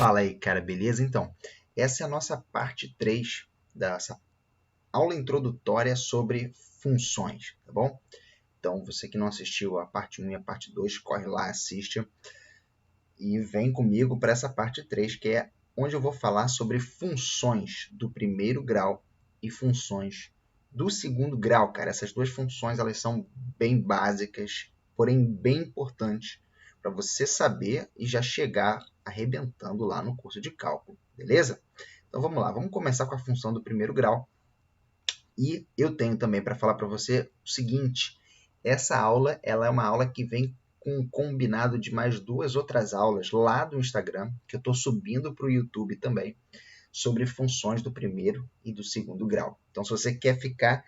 Fala aí, cara, beleza? Então, essa é a nossa parte 3 dessa aula introdutória sobre funções, tá bom? Então, você que não assistiu a parte 1 e a parte 2, corre lá, assiste e vem comigo para essa parte 3, que é onde eu vou falar sobre funções do primeiro grau e funções do segundo grau, cara. Essas duas funções, elas são bem básicas, porém bem importantes para você saber e já chegar arrebentando lá no curso de cálculo, beleza? Então vamos lá, vamos começar com a função do primeiro grau. E eu tenho também para falar para você o seguinte, essa aula ela é uma aula que vem com um combinado de mais duas outras aulas lá do Instagram, que eu estou subindo para o YouTube também, sobre funções do primeiro e do segundo grau. Então, se você quer ficar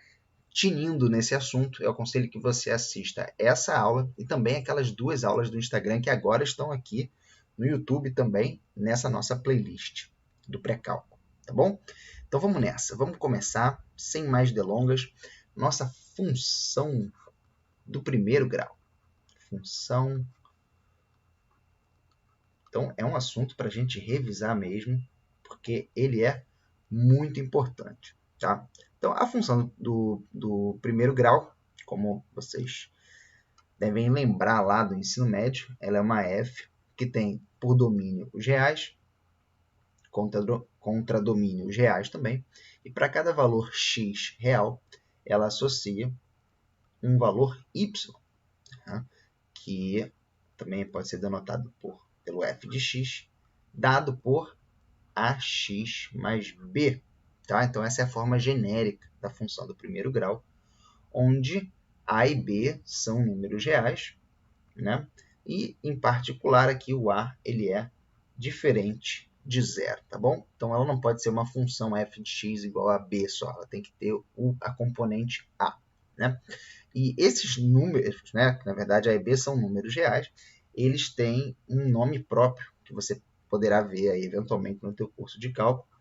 tinindo nesse assunto, eu aconselho que você assista essa aula e também aquelas duas aulas do Instagram que agora estão aqui no YouTube também, nessa nossa playlist do pré-cálculo, tá bom? Então vamos nessa, vamos começar, sem mais delongas, nossa função do primeiro grau. Função. Então é um assunto para a gente revisar mesmo, porque ele é muito importante, tá? Então a função do primeiro grau, como vocês devem lembrar lá do ensino médio, ela é uma f que tem por domínio os reais, contra domínio os reais também, e para cada valor x real, ela associa um valor y, né, que também pode ser denotado pelo f de x, dado por ax mais b. Tá? Então, essa é a forma genérica da função do primeiro grau, onde a e b são números reais, né? E, em particular, aqui o a ele é diferente de zero, tá bom? Então, ela não pode ser uma função f de x igual a b só, ela tem que ter a componente a, né? E esses números, né, que na verdade a e b são números reais, eles têm um nome próprio, que você poderá ver aí, eventualmente no teu curso de cálculo,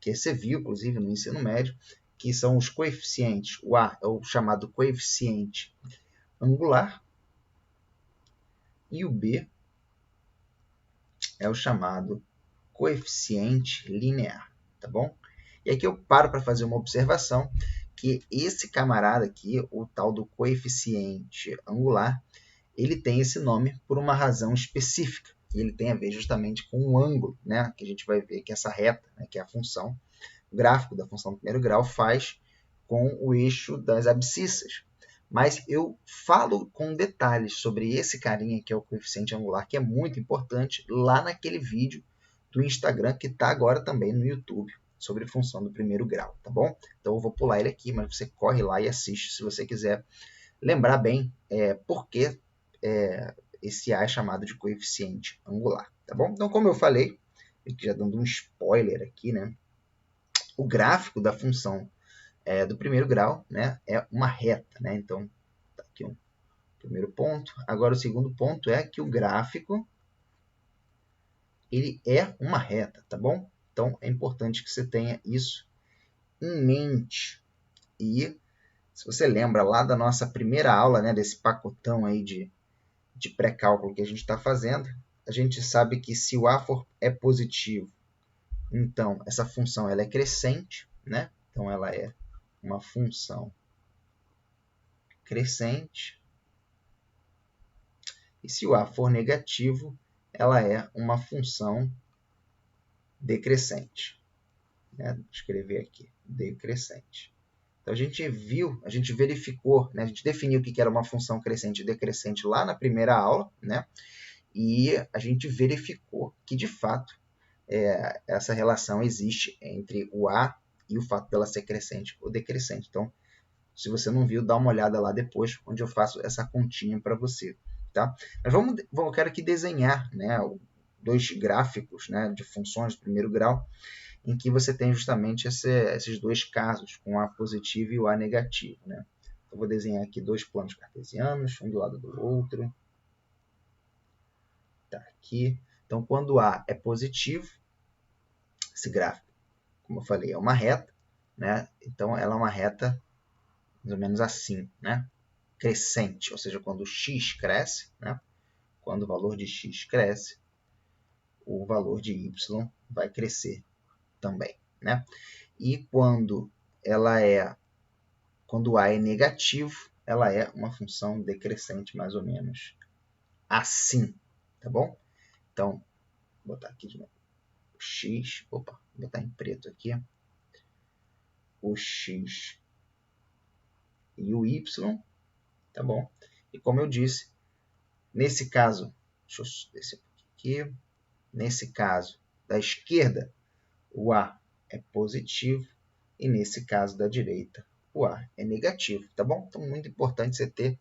que você viu, inclusive, no ensino médio, que são os coeficientes. O a é o chamado coeficiente angular e o b é o chamado coeficiente linear, tá bom? E aqui eu paro para fazer uma observação, que esse camarada aqui, o tal do coeficiente angular, ele tem esse nome por uma razão específica. E ele tem a ver justamente com o ângulo, né? Que a gente vai ver que essa reta, né? Que é a função, o gráfico da função do primeiro grau faz com o eixo das abscissas. Mas eu falo com detalhes sobre esse carinha que é o coeficiente angular, que é muito importante, lá naquele vídeo do Instagram que está agora também no YouTube, sobre função do primeiro grau, tá bom? Então eu vou pular ele aqui, mas você corre lá e assiste se você quiser lembrar bem por que esse A é chamado de coeficiente angular, tá bom? Então, como eu falei, já dando um spoiler aqui, né? O gráfico da função do primeiro grau, né, é uma reta, né? Então, tá aqui um primeiro ponto. Agora, o segundo ponto é que o gráfico ele é uma reta, tá bom? Então, é importante que você tenha isso em mente. E, se você lembra lá da nossa primeira aula, né, desse pacotão aí de pré-cálculo que a gente está fazendo, a gente sabe que se o a é positivo, então essa função ela é crescente, né? Então ela é uma função crescente. E se o a for negativo, ela é uma função decrescente. Né? Vou escrever aqui, decrescente. Então a gente viu, a gente verificou, né? A gente definiu o que era uma função crescente e decrescente lá na primeira aula, né? E a gente verificou que, de fato, essa relação existe entre o A e o fato dela ser crescente ou decrescente. Então, se você não viu, dá uma olhada lá depois, onde eu faço essa continha para você. Tá? Mas eu quero aqui desenhar, né, dois gráficos, né, de funções do primeiro grau, em que você tem justamente esses dois casos, com o A positivo e o A negativo. Né? Eu vou desenhar aqui dois planos cartesianos, um do lado do outro. Tá aqui. Então, quando o A é positivo, esse gráfico, como eu falei, é uma reta, né? Então ela é uma reta mais ou menos assim, né? Crescente, ou seja, quando o x cresce, né? Quando o valor de x cresce, o valor de y vai crescer também, né? E quando a é negativo, ela é uma função decrescente, mais ou menos assim, tá bom? Então, vou botar aqui de novo o x, vou botar em preto aqui, o x e o y, tá bom? E como eu disse, nesse caso, deixa eu descer aqui, nesse caso da esquerda, o a é positivo, e nesse caso da direita, o a é negativo, tá bom? Então, muito importante você ter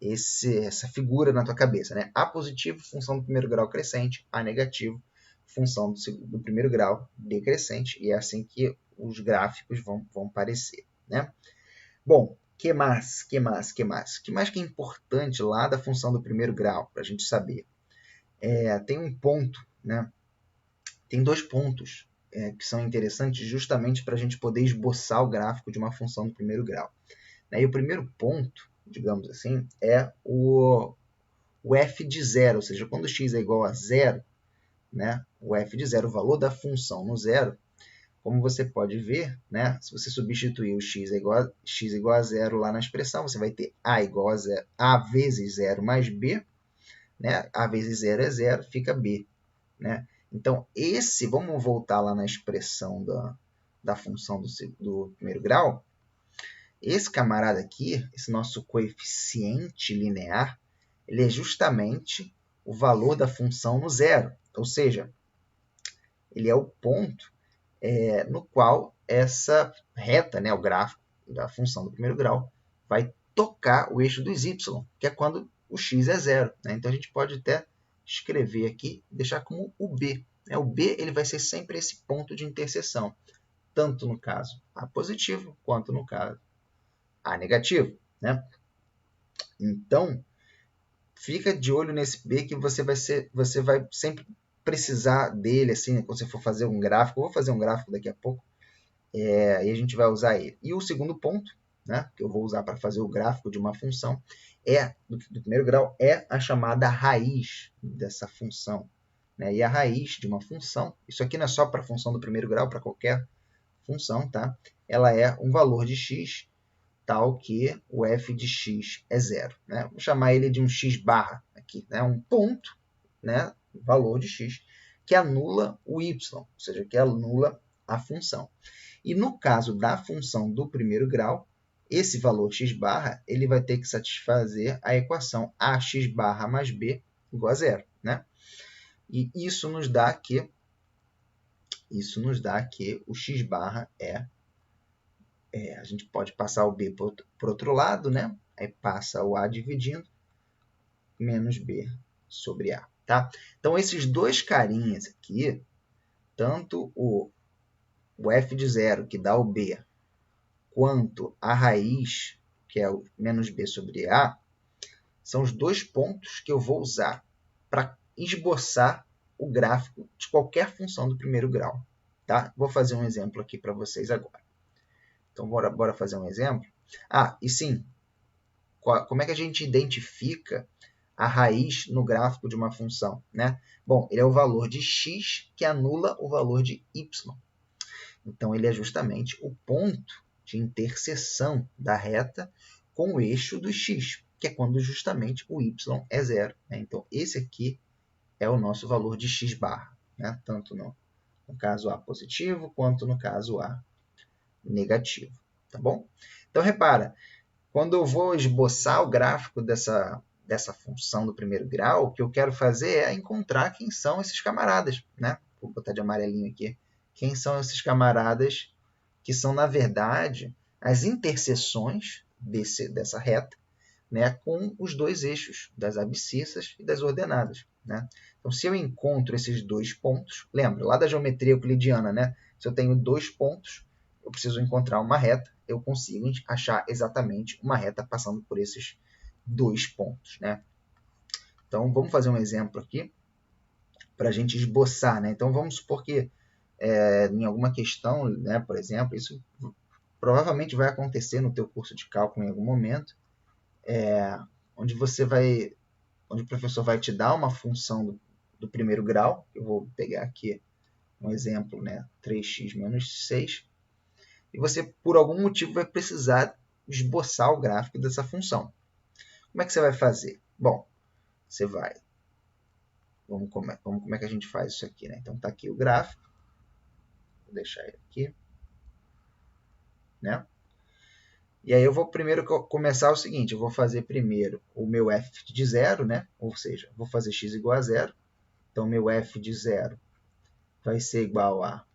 essa figura na tua cabeça, né? A positivo, função do primeiro grau crescente, A negativo, função do primeiro grau decrescente, e é assim que os gráficos vão parecer, né? Bom, que mais que é importante lá da função do primeiro grau, para a gente saber? Tem um ponto, né? Tem dois pontos que são interessantes justamente para a gente poder esboçar o gráfico de uma função do primeiro grau. E o primeiro ponto, digamos assim, é o f de zero, ou seja, quando x é igual a zero, né, o f de zero, o valor da função no zero, como você pode ver, né, se você substituir o x igual a zero lá na expressão, você vai ter a igual a zero, a vezes zero mais b, né, a vezes zero é zero, fica b. Né? Então, vamos voltar lá na expressão da função do primeiro grau, esse camarada aqui, esse nosso coeficiente linear, ele é justamente o valor da função no zero. Ou seja, ele é o ponto no qual essa reta, né, o gráfico da função do primeiro grau, vai tocar o eixo dos y, que é quando o x é zero. Né? Então, a gente pode até escrever aqui, deixar como o b. O b ele vai ser sempre esse ponto de interseção, tanto no caso A positivo, quanto no caso A negativo. Né? Então, fica de olho nesse B que você vai sempre precisar dele, assim, quando você for fazer um gráfico. Eu vou fazer um gráfico daqui a pouco, e a gente vai usar ele. E o segundo ponto, né, que eu vou usar para fazer o gráfico de uma função, do primeiro grau, é a chamada raiz dessa função. Né? E a raiz de uma função, isso aqui não é só para a função do primeiro grau, para qualquer função, tá? Ela é um valor de x tal que o f de x é zero. Né? Vou chamar ele de um x barra aqui, né? Um ponto, né? Valor de x, que anula o y, ou seja, que anula a função. E no caso da função do primeiro grau, esse valor x barra ele vai ter que satisfazer a equação ax barra mais b igual a zero. Né? E isso nos dá que o x barra a gente pode passar o b por outro lado, né? Aí passa o a dividindo, menos b sobre a. Tá? Então, esses dois carinhas aqui, tanto o f de zero, que dá o b, quanto a raiz, que é o menos b sobre a, são os dois pontos que eu vou usar para esboçar o gráfico de qualquer função do primeiro grau. Tá? Vou fazer um exemplo aqui para vocês agora. Então, bora fazer um exemplo. E sim, como é que a gente identifica a raiz no gráfico de uma função? Né? Bom, ele é o valor de x que anula o valor de y. Então, ele é justamente o ponto de interseção da reta com o eixo do x, que é quando justamente o y é zero. Né? Então, esse aqui é o nosso valor de x barra, né? Tanto no caso A positivo, quanto no caso A negativo. Tá bom? Então, repara, quando eu vou esboçar o gráfico dessa função do primeiro grau, o que eu quero fazer é encontrar quem são esses camaradas. Né? Vou botar de amarelinho aqui. Quem são esses camaradas que são, na verdade, as interseções dessa reta, né, com os dois eixos, das abscissas e das ordenadas. Né? Então, se eu encontro esses dois pontos, lembra, lá da geometria euclidiana, né? Se eu tenho dois pontos, eu preciso encontrar uma reta, eu consigo achar exatamente uma reta passando por esses dois pontos. Né? Então, vamos fazer um exemplo aqui para a gente esboçar. Né? Então, vamos supor que em alguma questão, né, por exemplo, isso provavelmente vai acontecer no teu curso de cálculo em algum momento, onde o professor vai te dar uma função do primeiro grau. Eu vou pegar aqui um exemplo, né? 3x menos 6. E você, por algum motivo, vai precisar esboçar o gráfico dessa função. Como é que você vai fazer? Bom, você vai... Vamos como é que a gente faz isso aqui, né? Então, está aqui o gráfico. Vou deixar ele aqui. Né? E aí eu vou primeiro começar o seguinte, eu vou fazer primeiro o meu f de 0, né? Ou seja, vou fazer x igual a 0. Então, meu f de 0 vai ser igual a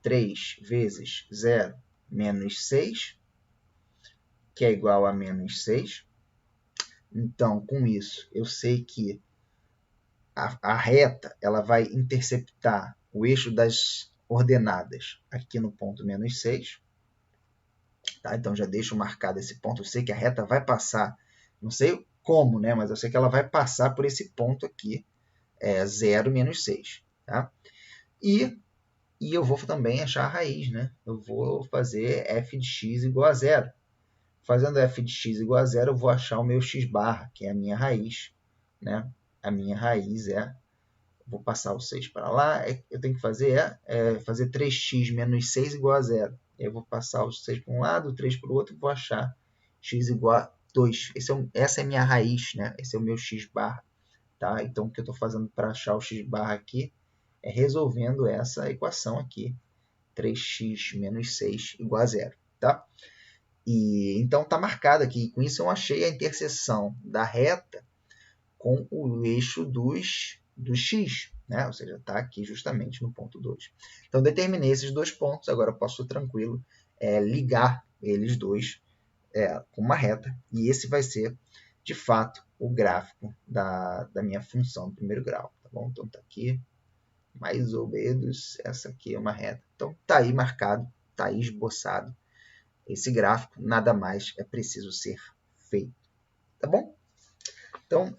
3 vezes 0 menos 6, que é igual a menos 6. Então, com isso, eu sei que a reta ela vai interceptar o eixo das ordenadas aqui no ponto menos 6. Tá? Então, já deixo marcado esse ponto. Eu sei que a reta vai passar, não sei como, né? Mas eu sei que ela vai passar por esse ponto aqui, 0 menos 6. Tá? E eu vou também achar a raiz. Né? Eu vou fazer f de x igual a 0. Fazendo f de x igual a 0, eu vou achar o meu x barra, que é a minha raiz. Né? A minha raiz vou passar o 6 para lá, eu tenho que fazer, fazer 3x menos 6 igual a 0. Eu vou passar o 6 para um lado, o 3 para o outro, e vou achar x igual a 2. Essa é a minha raiz, né? Esse é o meu x barra. Tá? Então, o que eu estou fazendo para achar o x barra aqui é resolvendo essa equação aqui, 3x menos 6 igual a 0. Tá? E, então, está marcado aqui. Com isso, eu achei a interseção da reta com o eixo do x, né? Ou seja, está aqui justamente no ponto 2. Então, determinei esses dois pontos, agora eu posso tranquilo ligar eles dois com uma reta, e esse vai ser, de fato, o gráfico da minha função do primeiro grau. Tá bom? Então, está aqui, mais ou menos, essa aqui é uma reta. Então, está aí marcado, está aí esboçado esse gráfico, nada mais é preciso ser feito. Tá bom? Então,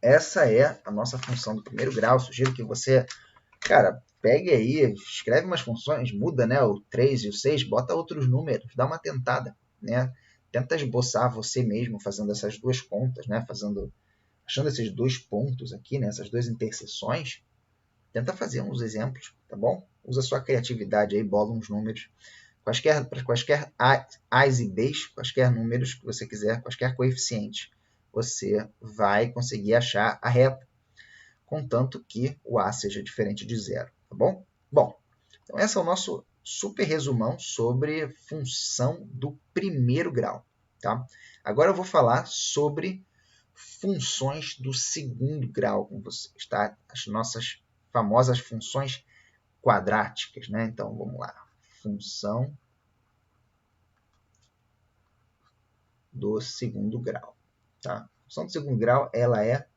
essa é a nossa função do primeiro grau. Sugiro que você, cara, pegue aí, escreve umas funções, muda, né, o 3 e o 6, bota outros números, dá uma tentada, né? Tenta esboçar você mesmo fazendo essas duas contas, né? Achando esses dois pontos aqui, né? Essas duas interseções. Tenta fazer uns exemplos, tá bom? Usa sua criatividade aí, bola uns números. Para quaisquer A's e B's, quaisquer números que você quiser, quaisquer coeficientes, você vai conseguir achar a reta, contanto que o A seja diferente de 0, tá bom? Bom, então esse é o nosso super resumão sobre função do primeiro grau, tá? Agora eu vou falar sobre funções do segundo grau com vocês, tá? As nossas famosas funções quadráticas, né? Então, vamos lá. Função do segundo grau, tá? A função do segundo grau, ela é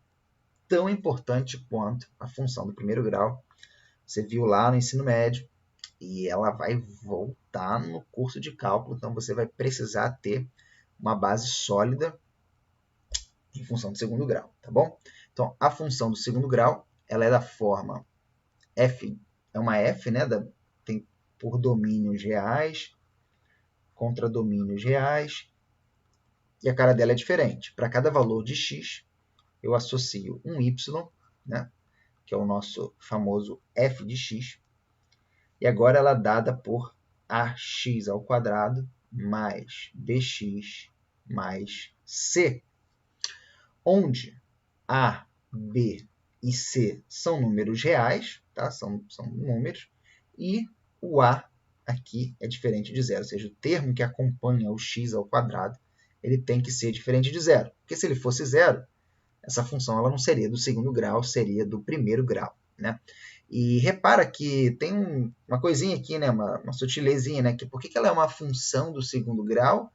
tão importante quanto a função do primeiro grau. Você viu lá no ensino médio, e ela vai voltar no curso de cálculo, então você vai precisar ter uma base sólida em função do segundo grau, tá bom? Então, a função do segundo grau, ela é da forma f, é uma f, né? Tem por domínios reais, contra domínios reais, e a cara dela é diferente. Para cada valor de x, eu associo um y, né? Que é o nosso famoso f de x, e agora ela é dada por ax ao quadrado mais bx mais c, onde a, b e c são números reais, tá? São números, e o a aqui é diferente de zero, ou seja, o termo que acompanha o x ao quadrado ele tem que ser diferente de zero, porque se ele fosse zero, essa função ela não seria do segundo grau, seria do primeiro grau, né? E repara que tem uma coisinha aqui, né? uma sutilezinha, né? Que por que ela é uma função do segundo grau?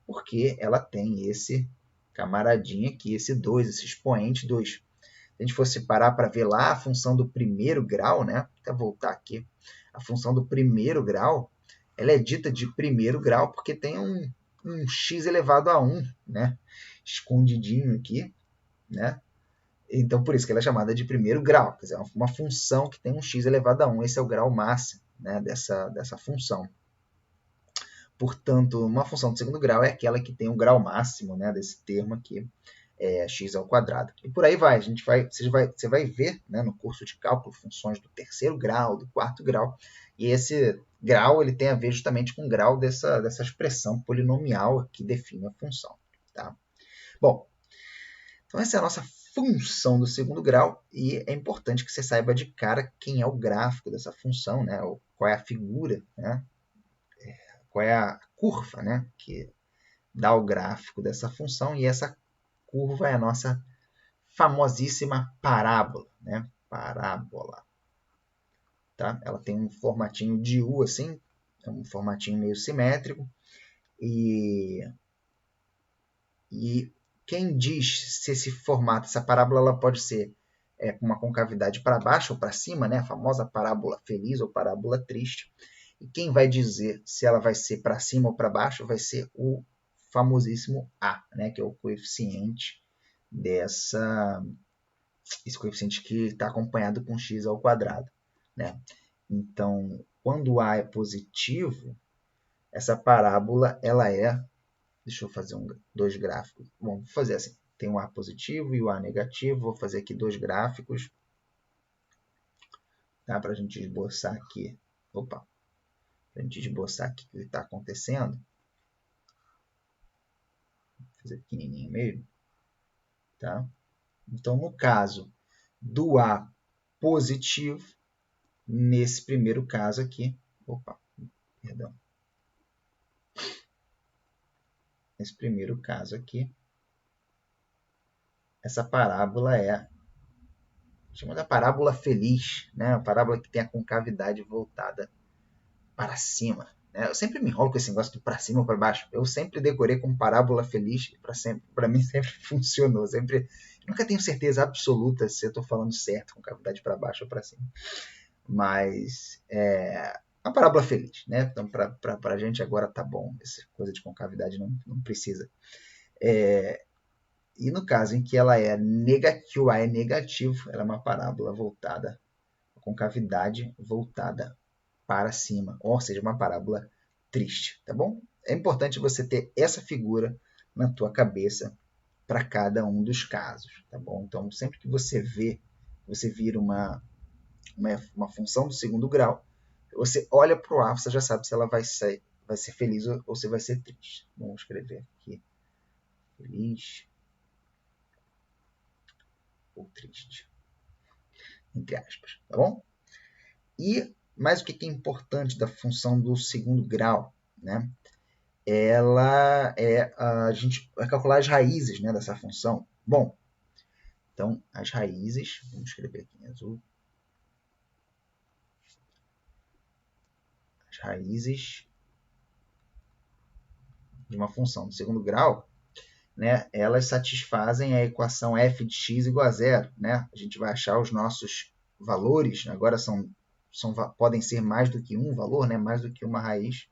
Porque ela tem esse camaradinho aqui, esse 2, esse expoente 2. Se a gente fosse parar para ver lá a função do primeiro grau, né? Até voltar aqui. A função do primeiro grau, ela é dita de primeiro grau porque tem um x elevado a 1, né? Escondidinho aqui, né? Então, por isso que ela é chamada de primeiro grau. Quer dizer, é uma função que tem um x elevado a 1. Esse é o grau máximo, né, dessa função. Portanto, uma função de segundo grau é aquela que tem o grau máximo, né, desse termo aqui, x ao quadrado. E por aí vai. Você vai ver, né, no curso de cálculo funções do terceiro grau, do quarto grau, e esse grau ele tem a ver justamente com o grau dessa expressão polinomial que define a função. Tá? Bom, então essa é a nossa função do segundo grau, e é importante que você saiba de cara quem é o gráfico dessa função, né? Qual é a figura, né? Qual é a curva, né? Que dá o gráfico dessa função, e essa curva é a nossa famosíssima parábola, né? Parábola. Tá? Ela tem um formatinho de U, assim, é um formatinho meio simétrico, e quem diz se esse formato, essa parábola, ela pode ser com uma concavidade para baixo ou para cima, né? A famosa parábola feliz ou parábola triste. E quem vai dizer se ela vai ser para cima ou para baixo vai ser o famosíssimo A, né? Que é o coeficiente esse coeficiente que está acompanhado com x ao quadrado, né? Então, quando o A é positivo, essa parábola ela é... Deixa eu fazer dois gráficos. Bom, vou fazer assim. Tem o A positivo e o A negativo. Vou fazer aqui dois gráficos. Tá? Para a gente esboçar aqui. Opa! Para a gente esboçar aqui o que está acontecendo. Vou fazer pequenininho mesmo. Tá? Então, no caso do A positivo, nesse primeiro caso aqui... Opa! Perdão. Nesse primeiro caso aqui, essa parábola é chamada parábola feliz, né? A parábola que tem a concavidade voltada para cima. Né? Eu sempre me enrolo com esse negócio de para cima ou para baixo. Eu sempre decorei com parábola feliz, para mim sempre funcionou. Nunca tenho certeza absoluta se eu estou falando certo, com cavidade para baixo ou para cima. Mas a parábola feliz, né? Então, para a gente agora tá bom. Essa coisa de concavidade não precisa. E no caso em que ela que o A é negativo, ela é uma parábola voltada, a concavidade voltada para cima, ou seja, uma parábola triste, tá bom? É importante você ter essa figura na tua cabeça para cada um dos casos, tá bom? Então, sempre que você vira uma função do segundo grau, você olha para o A, você já sabe se ela vai ser feliz ou se vai ser triste. Vamos escrever aqui, feliz ou triste, entre aspas, tá bom? Mas o que é importante da função do segundo grau, né? A gente vai calcular as raízes, né, dessa função. Bom, então as raízes, vamos escrever aqui em azul, as raízes de uma função do segundo grau, né, elas satisfazem a equação f de x igual a zero. Né? A gente vai achar os nossos valores, agora podem ser mais do que um valor, né, mais do que uma raiz,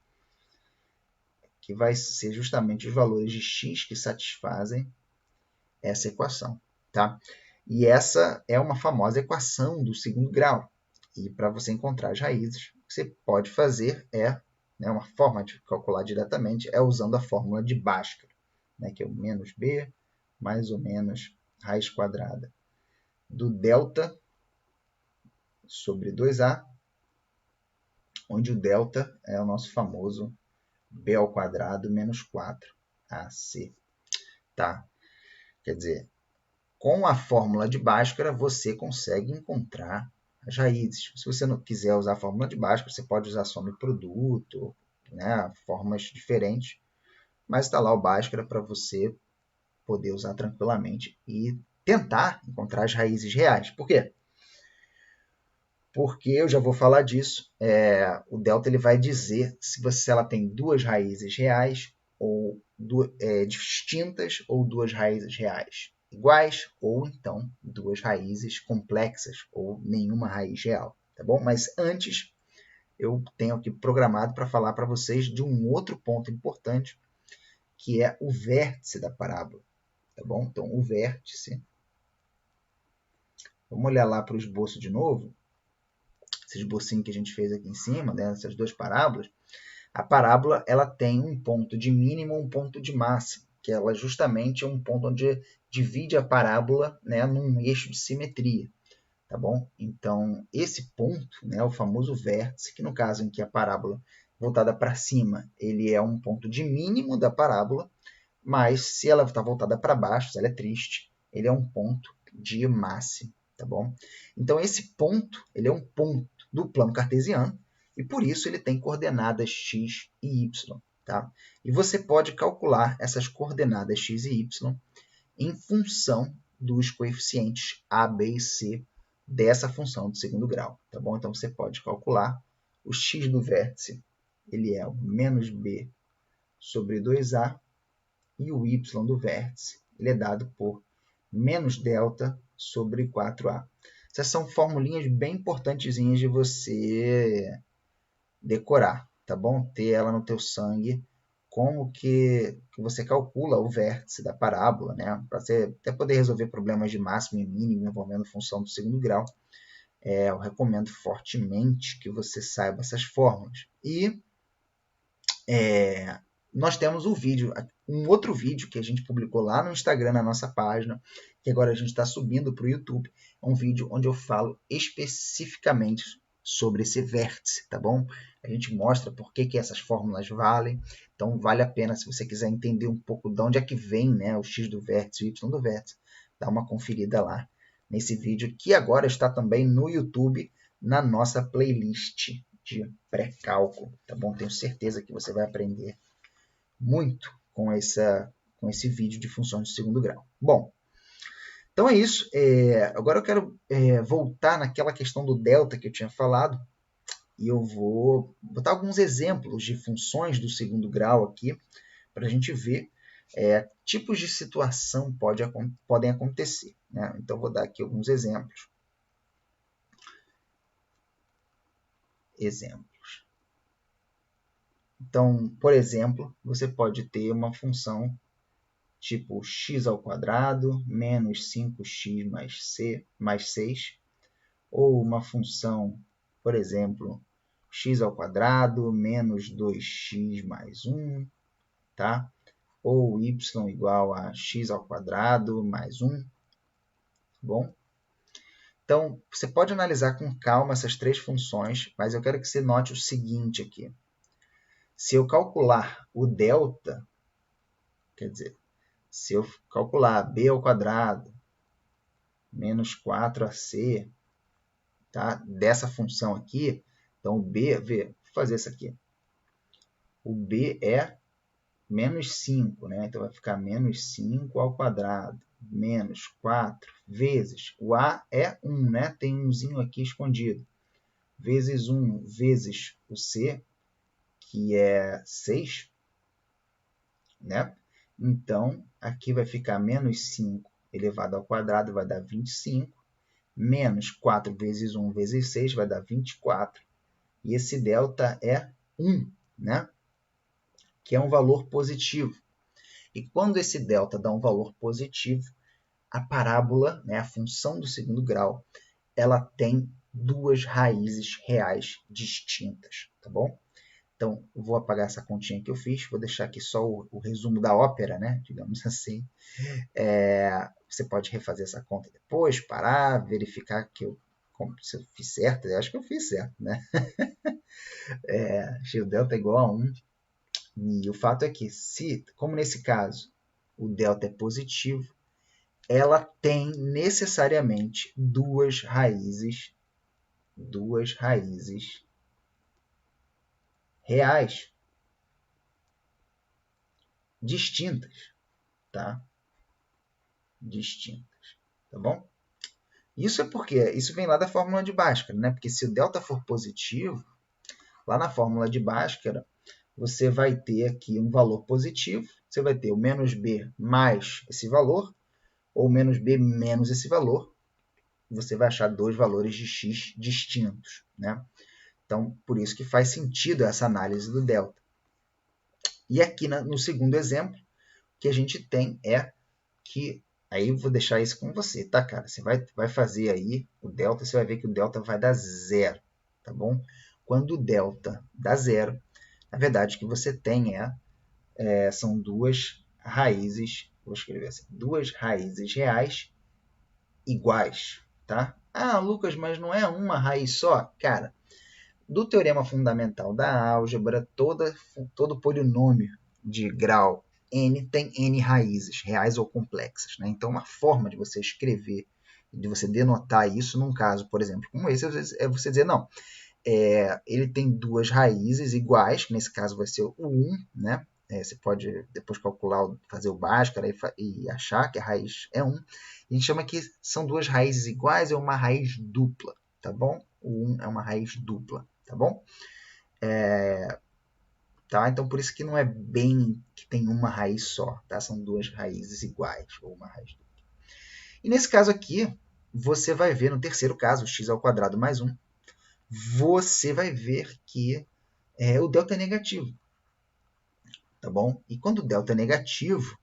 que vai ser justamente os valores de x que satisfazem essa equação. Tá? E essa é uma famosa equação do segundo grau. E para você encontrar as raízes, o que você pode fazer uma forma de calcular diretamente é usando a fórmula de Bhaskara, né, que é o menos b mais ou menos raiz quadrada do delta sobre 2a, onde o delta é o nosso famoso b ao quadrado menos 4ac. Tá? Quer dizer, com a fórmula de Bhaskara, você consegue encontrar as raízes. Se você não quiser usar a fórmula de Bhaskara, você pode usar soma e produto, né, formas diferentes, mas está lá o Bhaskara para você poder usar tranquilamente e tentar encontrar as raízes reais. Por quê? Porque eu já vou falar disso. O delta ele vai dizer se ela tem duas raízes reais ou distintas ou duas raízes reais iguais, ou então duas raízes complexas, ou nenhuma raiz real, tá bom? Mas antes, eu tenho aqui programado para falar para vocês de um outro ponto importante, que é o vértice da parábola, tá bom? Então, o vértice... Vamos olhar lá para o esboço de novo, esse esbocinho que a gente fez aqui em cima, né, essas duas parábolas. A parábola ela tem um ponto de mínimo e um ponto de máximo, que ela justamente é um ponto onde divide a parábola, né, num eixo de simetria. Tá bom? Então, esse ponto, né, o famoso vértice, que no caso em que a parábola voltada para cima, ele é um ponto de mínimo da parábola, mas se ela está voltada para baixo, se ela é triste, ele é um ponto de máximo, tá bom? Então, esse ponto, ele é um ponto do plano cartesiano, e por isso ele tem coordenadas x e y, tá? E você pode calcular essas coordenadas x e y em função dos coeficientes a, b e c dessa função de segundo grau, tá bom? Então, você pode calcular o x do vértice, ele é o menos b sobre 2a, e o y do vértice, ele é dado por menos delta sobre 4a. Essas são formulinhas bem importantezinhas de você decorar, tá bom? Ter ela no teu sangue, como que você calcula o vértice da parábola, né? Para você até poder resolver problemas de máximo e mínimo envolvendo função do segundo grau. Eu recomendo fortemente que você saiba essas fórmulas. E nós temos um outro vídeo que a gente publicou lá no Instagram, na nossa página, que agora a gente está subindo para o YouTube. É um vídeo onde eu falo especificamente sobre esse vértice, tá bom? A gente mostra por que essas fórmulas valem. Então, vale a pena, se você quiser entender um pouco de onde é que vem, né, o x do vértice e o y do vértice, dá uma conferida lá nesse vídeo, que agora está também no YouTube, na nossa playlist de pré-cálculo, tá bom? Tenho certeza que você vai aprender muito com esse vídeo de funções de segundo grau. Bom, então é isso. Agora eu quero voltar naquela questão do delta que eu tinha falado, e eu vou botar alguns exemplos de funções do segundo grau aqui, para a gente ver tipos de situação podem acontecer, né? Então, eu vou dar aqui alguns exemplos. Então, por exemplo, você pode ter uma função tipo x ao quadrado menos 5x mais 6, ou uma função, por exemplo, x ao quadrado menos 2x mais 1, tá? Ou y igual a x ao quadrado mais 1, tá bom? Então, você pode analisar com calma essas três funções, mas eu quero que você note o seguinte aqui. Se eu calcular o delta, quer dizer, se eu calcular b ao quadrado menos 4ac, tá, dessa função aqui, então o b, vou fazer isso aqui. O b é menos 5, né? Então vai ficar menos 5 ao quadrado, menos 4 vezes, o a é 1, né? Tem um umzinho aqui escondido, vezes 1 vezes o c, que é 6, né? Então, aqui vai ficar menos 5 elevado ao quadrado, vai dar 25, menos 4 vezes 1 vezes 6 vai dar 24, e esse delta é 1, né? Que é um valor positivo. E quando esse delta dá um valor positivo, a parábola, né, a função do segundo grau, ela tem duas raízes reais distintas, tá bom? Então, eu vou apagar essa continha que eu fiz, vou deixar aqui só o resumo da ópera, né, digamos assim. Você pode refazer essa conta depois, parar, verificar se eu fiz certo. Eu acho que eu fiz certo, né? Achei o delta igual a 1. E o fato é que, como nesse caso o delta é positivo, ela tem necessariamente duas raízes reais distintas, tá? Distintas, tá bom? Isso vem lá da fórmula de Bhaskara, né? Porque se o delta for positivo, lá na fórmula de Bhaskara, você vai ter aqui um valor positivo, você vai ter o menos b mais esse valor, ou menos b menos esse valor, você vai achar dois valores de x distintos, né? Então, por isso que faz sentido essa análise do delta. E aqui no segundo exemplo, o que a gente tem é que, aí eu vou deixar isso com você, tá, cara? Você vai fazer aí o delta, você vai ver que o delta vai dar zero, tá bom? Quando o delta dá zero, na verdade, o que você tem são duas raízes, vou escrever assim, duas raízes reais iguais, tá? Ah, Lucas, mas não é uma raiz só? Cara, do teorema fundamental da álgebra, todo polinômio de grau n tem n raízes, reais ou complexas, né? Então, uma forma de você escrever, de você denotar isso num caso, por exemplo, como esse, é você dizer, não, ele tem duas raízes iguais, que nesse caso vai ser o 1, né? Você pode depois calcular, fazer o Bhaskara e achar que a raiz é 1. A gente chama que são duas raízes iguais, é uma raiz dupla, tá bom? O 1 é uma raiz dupla, tá bom? Tá? Então, por isso que não é bem que tem uma raiz só, tá? São duas raízes iguais, ou uma raiz dupla. E nesse caso aqui, você vai ver, no terceiro caso, x² mais 1, você vai ver que o delta é negativo, tá bom? E quando o delta é negativo,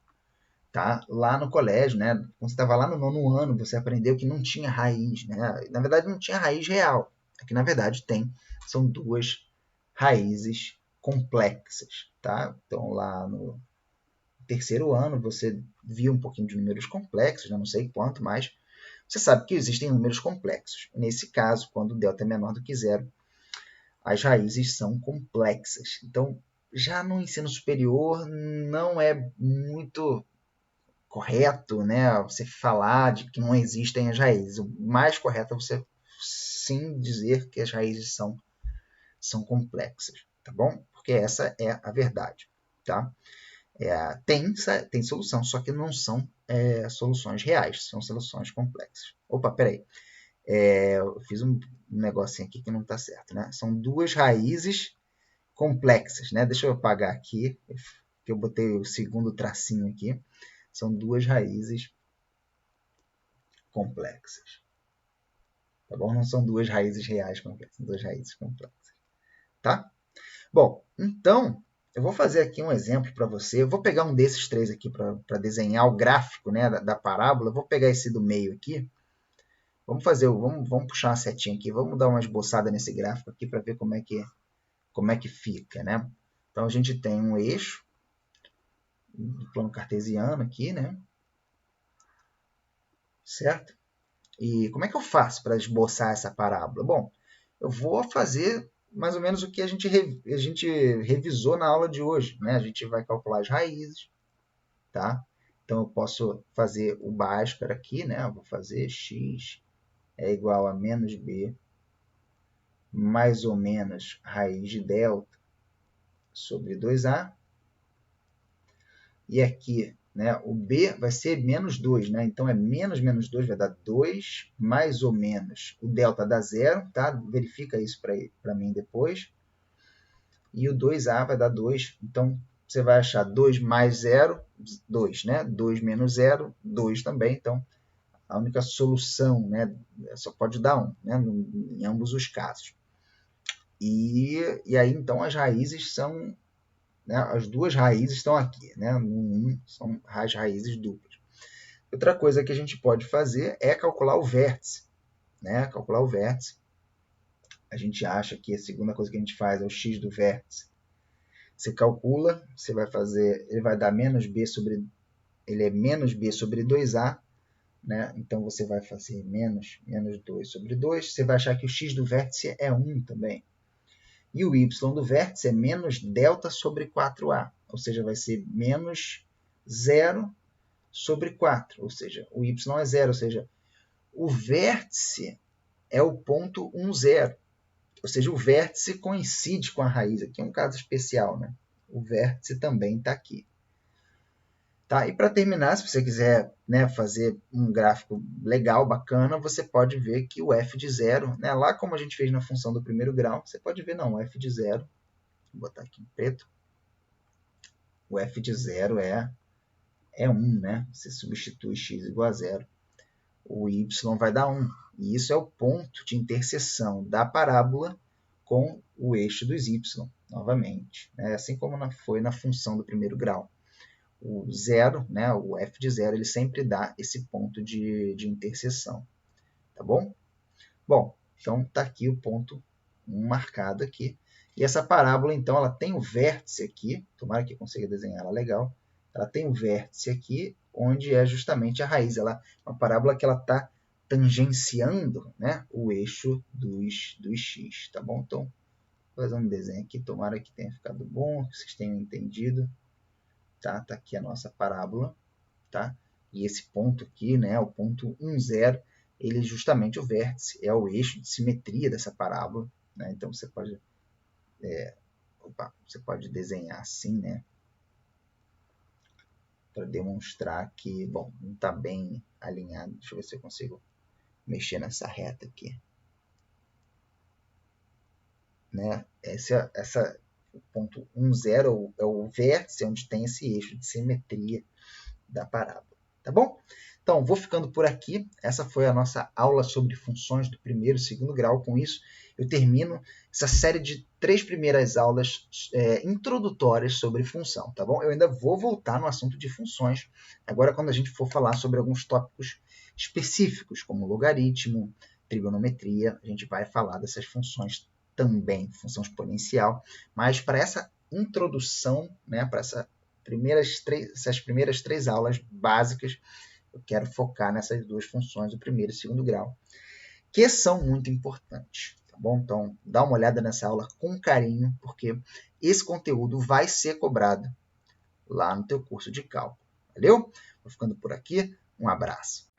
tá? Lá no colégio, né? Quando você estava lá no 9º ano, você aprendeu que não tinha raiz, né? Na verdade, não tinha raiz real. Aqui, na verdade, tem. São duas raízes complexas, tá? Então, lá no terceiro ano, você viu um pouquinho de números complexos, né? Não sei quanto, mas você sabe que existem números complexos. Nesse caso, quando o delta é menor do que zero, as raízes são complexas. Então, já no ensino superior, não é muito correto, né, você falar de que não existem as raízes. O mais correto é você sim dizer que as raízes são complexas, tá bom? Porque essa é a verdade, tá? Tem solução, só que não são soluções reais, são soluções complexas. Opa, peraí. Eu fiz um negocinho aqui que não está certo, né? São duas raízes complexas, né? Deixa eu apagar aqui, que eu botei o segundo tracinho aqui. São duas raízes complexas. Tá bom? Não são duas raízes reais complexas, são duas raízes complexas. Tá? Bom, então, eu vou fazer aqui um exemplo para você. Eu vou pegar um desses três aqui para desenhar o gráfico, né, da parábola. Eu vou pegar esse do meio aqui. Vamos puxar uma setinha aqui. Vamos dar uma esboçada nesse gráfico aqui para ver como é que fica, né? Então, a gente tem um eixo do plano cartesiano aqui, né? Certo? E como é que eu faço para esboçar essa parábola? Bom, eu vou fazer mais ou menos o que a gente revisou na aula de hoje, né? A gente vai calcular as raízes, tá? Então, eu posso fazer o Bhaskara aqui, né? Eu vou fazer x é igual a menos b mais ou menos raiz de delta sobre 2a. E aqui, né, o b vai ser menos 2, né? Então, é menos 2 vai dar 2, mais ou menos. O delta dá 0, tá? Verifica isso para mim depois. E o 2a vai dar 2. Então, você vai achar 2 mais 0, 2, né? 2 menos 0, 2 também. Então, a única solução, né, só pode dar 1, né, em ambos os casos. E aí, então, as raízes são, né, as duas raízes estão aqui, né, no 1 são as raízes duplas. Outra coisa que a gente pode fazer é calcular o vértice, né, calcular o vértice. A gente acha que a segunda coisa que a gente faz é o x do vértice. Você calcula, você vai fazer, ele vai dar menos b sobre, ele é menos b sobre 2a, né? Então, você vai fazer menos 2 sobre 2. Você vai achar que o x do vértice é 1 também. E o y do vértice é menos delta sobre 4a. Ou seja, vai ser menos 0 sobre 4. Ou seja, o y é 0. Ou seja, o vértice é o ponto 1, 0. Ou seja, o vértice coincide com a raiz. Aqui é um caso especial, né? O vértice também está aqui. Tá? E para terminar, se você quiser, né, fazer um gráfico legal, bacana, você pode ver que o f de 0, né, lá como a gente fez na função do primeiro grau, você pode ver, não, o f de 0, vou botar aqui em preto, o f de 0 é 1, né? Você substitui x igual a 0, o y vai dar 1. E isso é o ponto de interseção da parábola com o eixo dos y, novamente, né? Assim como foi na função do primeiro grau. O 0, né, o f de 0, ele sempre dá esse ponto de interseção, tá bom? Bom, então está aqui o ponto 1 marcado aqui. E essa parábola, então, ela tem o vértice aqui, tomara que eu consiga desenhar ela legal, ela tem um vértice aqui, onde é justamente a raiz. Ela é uma parábola que ela está tangenciando, né, o eixo dos x, tá bom? Então, vou fazer um desenho aqui, tomara que tenha ficado bom, que vocês tenham entendido. Tá aqui a nossa parábola, tá? E esse ponto aqui, né, o ponto 1, 0, ele é justamente o vértice, é o eixo de simetria dessa parábola, né? Então, você pode desenhar assim, né, para demonstrar que, bom, não está bem alinhado. Deixa eu ver se eu consigo mexer nessa reta aqui. Né? O ponto 1, 0 é o vértice onde tem esse eixo de simetria da parábola. Tá bom? Então, vou ficando por aqui. Essa foi a nossa aula sobre funções do primeiro e segundo grau. Com isso, eu termino essa série de 3 primeiras aulas introdutórias sobre função. Tá bom? Eu ainda vou voltar no assunto de funções, agora quando a gente for falar sobre alguns tópicos específicos, como logaritmo, trigonometria, a gente vai falar dessas funções também, função exponencial. Mas para essa introdução, né, para essas primeiras 3 aulas básicas, eu quero focar nessas 2 funções do primeiro e segundo grau, que são muito importantes. Tá bom? Então, dá uma olhada nessa aula com carinho, porque esse conteúdo vai ser cobrado lá no teu curso de cálculo. Valeu? Vou ficando por aqui. Um abraço.